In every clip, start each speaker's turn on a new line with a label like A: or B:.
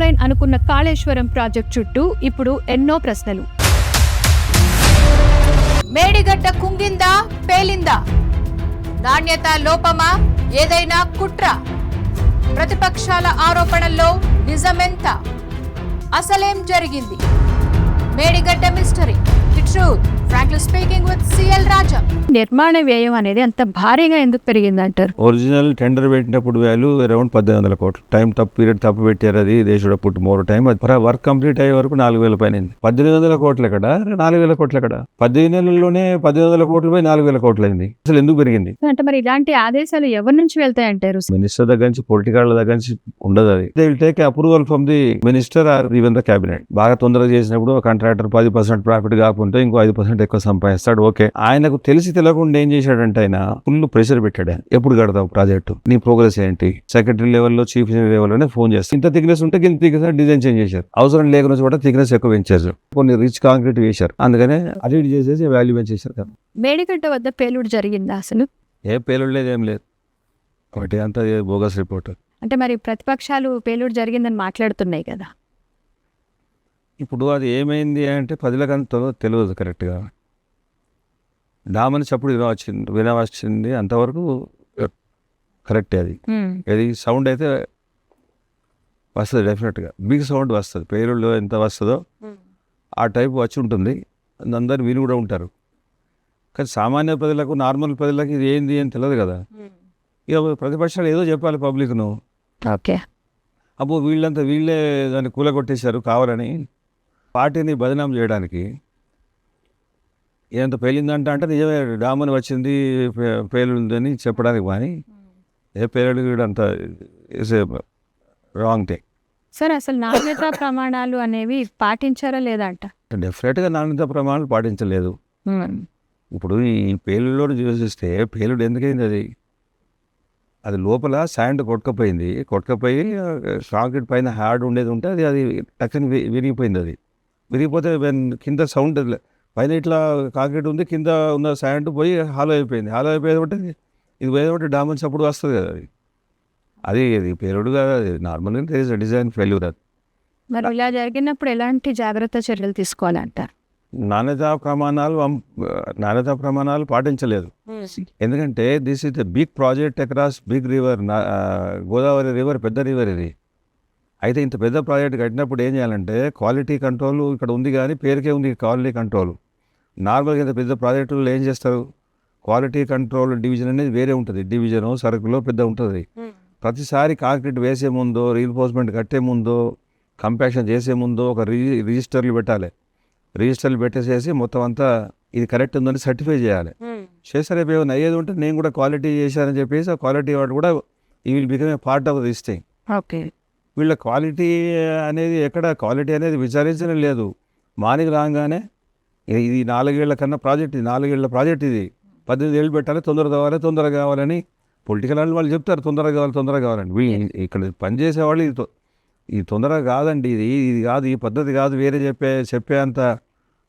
A: Line అనుకున్న Kaleshwaram project చుట్టూ ఇప్పుడు ఎన్నో ప్రశ్నలు.
B: మేడిగడ్డ కుంగిందా పేలిందా? నాణ్యత లోపమా? ఏదైనా కుట్ర? ప్రతిపక్షాల ఆరోపణల్లో నిజమెంత? అసలేం జరిగింది? Medigadda mystery, the truth, frankly speaking with CL Raja.
A: నిర్మాణ వ్యయం అనేది అంత భారీగా ఎందుకు పెరిగిందంటారు?
C: ఒరిజినల్ టెండర్ పెట్టినప్పుడు వాల్యూ అరౌండ్ 1800 కోట్లు. టైం పీరియడ్ తప్పు పెట్టారు. అది they should put more time. Work complete అయ్యే వరకు 4000 పైన 1800 కోట్లు ఎక్కడ, 4000 కోట్లు ఎక్కడ? 10 నెలల్లోనే 1800 కోట్లు పోయి 4000 కోట్లు అయింది. అసలు ఎందుకు పెరిగింది
A: అంటే మరి ఇలాంటి ఆదేశాలు ఎవరి నుంచి వెళ్తాయంటారు?
C: మినిస్టర్ దగ్గర నుంచి, పొలిటికల్ దగ్గర నుంచి ఉండదు. అది they will take approval from the minister or even the cabinet. బాగా తొందరగా చేసినప్పుడు కాంట్రాక్టర్ 10% ప్రాఫిట్ కాకుంటే ఇంకో 5% ఎక్కువ సంపాదిస్తాడు. ఓకే, ఆయనకు తెలిసి తెలియకుండా ఏం చేశాడంటే ఆయన ఫుల్ ప్రెషర్ పెట్టాడు. ఎప్పుడు కడతావు ప్రాజెక్టు, నీ ప్రోగ్రెస్ ఏంటి? సెక్రటరీ లెవెల్లో, చీఫ్ ఇంజనీర్ లెవెల్లోనే ఫోన్ చేస్తారు. ఇంత థిక్నెస్ ఉంటే ఇంత థిక్నెస్ డిజైన్ చేంజ్ చేశారు. అవసరం లేకుండా కూడా థిక్నెస్ ఎక్కువ పెంచారు. కొన్ని రిచ్ కాంక్రీట్ వేశారు. అందుకనే అడిట్ చేసేసి వాల్యూ పెంచేశారు కదా.
A: మేడిగడ్డ వద్ద పేలుడు జరిగిందా అసలు?
C: ఏ పేలుడు లేదు, ఏం లేదు. ఒకటి అంతా బోగస్ రిపోర్ట్.
A: అంటే మరి ప్రతిపక్షాలు పేలుడు జరిగిందని మాట్లాడుతున్నాయి కదా.
C: ఇప్పుడు అది ఏమైంది అంటే ప్రజలకంత తెలియదు కరెక్ట్గా. డామని చప్పుడు వినవచ్చింది అంతవరకు కరెక్టే. అది సౌండ్ అయితే వస్తుంది డెఫినెట్గా. బిగ్ సౌండ్ వస్తుంది. పేరులో ఎంత వస్తుందో ఆ టైప్ వచ్చి ఉంటుంది. అందరు విని కూడా ఉంటారు. కానీ సామాన్య ప్రజలకు, నార్మల్ ప్రజలకు ఇది ఏంది అని తెలియదు కదా. ఇక ప్రతిపక్షాలు ఏదో చెప్పాలి పబ్లిక్ను.
A: ఓకే,
C: అబ్బో వీళ్ళే దాన్ని కూలగొట్టేశారు కావాలని పార్టీని బదనాం చేయడానికి. ఎంత పేలిందంట అంటే నిజమే డామని వచ్చింది, పేలుందని చెప్పడానికి. కానీ ఏ పేలుడు కూడా అంత రాంగ్ థింగ్.
A: సార్ అసలు నాణ్యతా ప్రమాణాలు అనేవి పాటించారా లేదా అంట?
C: డెఫినెట్గా నాణ్యతా ప్రమాణాలు పాటించలేదు. ఇప్పుడు ఈ పేలుడులో చూసిస్తే పేలుడు ఎందుకైంది? అది లోపల శాండ్ కొట్టుకపోయింది. కొట్టుకపోయి కాంక్రీట్ పైన హార్డ్ ఉండేది ఉంటే అది టక్కని విరిగిపోయింది. అది విరిగిపోతే కింద సౌండ్ పైన ఇట్లా కాంక్రీట్ ఉంది, కింద ఉన్న శాండ్ పోయి హాలో అయిపోయింది. హాలో అయిపోయేది బట్టి ఇది పోయేది డామన్స్ అప్పుడు వస్తుంది కదా. అది పేలుడుగా నార్మల్గా డిజైన్ ఫెయిల్యూర్. అది
A: మరి ఇలా జరిగినప్పుడు ఎలాంటి జాగ్రత్త చర్యలు తీసుకోవాలంటారు?
C: నాణ్యతా ప్రమాణాలు పాటించలేదు. ఎందుకంటే this is the big project across big river. Godavari river పెద్ద రివర్ ఇది. అయితే ఇంత పెద్ద ప్రాజెక్ట్ కట్టినప్పుడు ఏం చేయాలంటే క్వాలిటీ కంట్రోల్ ఇక్కడ ఉంది, కానీ పేరుకే ఉంది క్వాలిటీ కంట్రోల్. నార్మల్గా ఇంత పెద్ద ప్రాజెక్టులు ఏం చేస్తారు? క్వాలిటీ కంట్రోల్ డివిజన్ అనేది వేరే ఉంటుంది. డివిజను సరుకులో పెద్ద ఉంటుంది. ప్రతిసారి కాంక్రీట్ వేసే ముందో, రీఎన్ఫోర్స్మెంట్ కట్టే ముందో, కంపాక్షన్ చేసే ముందో ఒక రిజిస్టర్లు పెట్టాలి. రిజిస్టర్లు పెట్టేసేసి మొత్తం అంతా ఇది కరెక్ట్ ఉందని సర్టిఫై చేయాలి. చేసే రేపు ఏమైనా అయ్యేది ఉంటే నేను కూడా క్వాలిటీ చేశానని చెప్పేసి ఆ క్వాలిటీ వాడు కూడా ఈ will become a part of this thing.
A: Okay,
C: వీళ్ళ క్వాలిటీ అనేది ఎక్కడ క్వాలిటీ అనేది విచారించడం లేదు. మార్నింగ్ రాగానే ఇది 4 ఏళ్ల కన్నా ప్రాజెక్ట్, ఇది 4 ఏళ్ల ప్రాజెక్ట్, ఇది 18 ఏళ్ళు పెట్టాలి, తొందరగా కావాలని పొలిటికల్ వాళ్ళు చెప్తారు. తొందరగా కావాలని ఇక్కడ పనిచేసేవాళ్ళు ఇది తొందరగా కాదండి, ఇది కాదు, ఈ పద్ధతి కాదు, వేరే చెప్పే అంత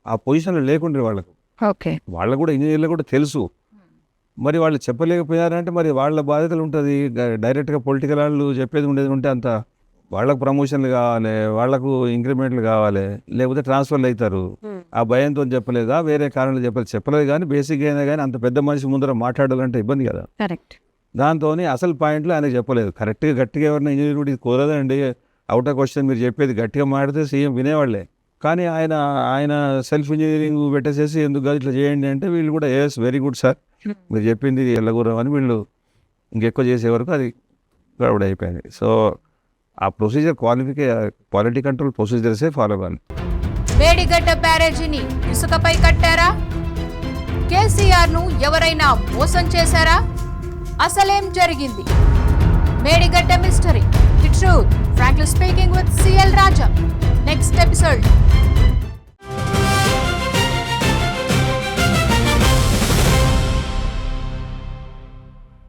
C: ఆ పొజిషన్లో లేకుండే వాళ్ళకు.
A: ఓకే,
C: వాళ్ళకు కూడా ఇంజనీర్లు కూడా తెలుసు. మరి వాళ్ళు చెప్పలేకపోయారంటే మరి వాళ్ళ బాధ్యతలు ఉంటుంది. డైరెక్ట్గా పొలిటికల్ వాళ్ళు చెప్పేది ఉండేది ఉంటే అంత వాళ్ళకు ప్రమోషన్లు కావాలి, వాళ్ళకు ఇంక్రిమెంట్లు కావాలి, లేకపోతే ట్రాన్స్ఫర్లు అవుతారు. ఆ భయంతో చెప్పలేదా, వేరే కారణాలు చెప్పలేదు. కానీ బేసిక్గా అయినా కానీ అంత పెద్ద మనిషి ముందర మాట్లాడాలంటే ఇబ్బంది కదా.
A: కరెక్ట్.
C: దాంతో అసలు పాయింట్లు ఆయన చెప్పలేదు. గట్టిగా ఎవరైనా ఇంజనీర్ కూడా ఇది కుదరదండి, అవుట్ ఆఫ్ క్వశ్చన్, మీరు చెప్పేది గట్టిగా మాట్లాడితే సీఎం వినేవాళ్లే. కానీ ఆయన సెల్ఫ్ ఇంజనీరింగ్ పెట్టేసేసి ఎందుకు కాదు ఇట్లా చేయండి అంటే వీళ్ళు కూడా ఎస్ వెరీ గుడ్ సార్, మీరు చెప్పింది ఎల్లగూరం అని వీళ్ళు ఇంకెక్కువ చేసే వరకు అది గడబడ అయిపోయింది. సో ఆ ప్రొసీజర్ క్వాలిటీ కంట్రోల్ ప్రొసీజర్సే ఫాలో అవ్వాలి.
B: మేడిగడ్డ బ్యారేజీని ఇసుకపై కట్టారా? కేసీఆర్ను ఎవరైనా మోసం చేశారా? అసలేం జరిగింది? Medigadda mystery, the truth, frankly speaking with CL Raja. Next episode.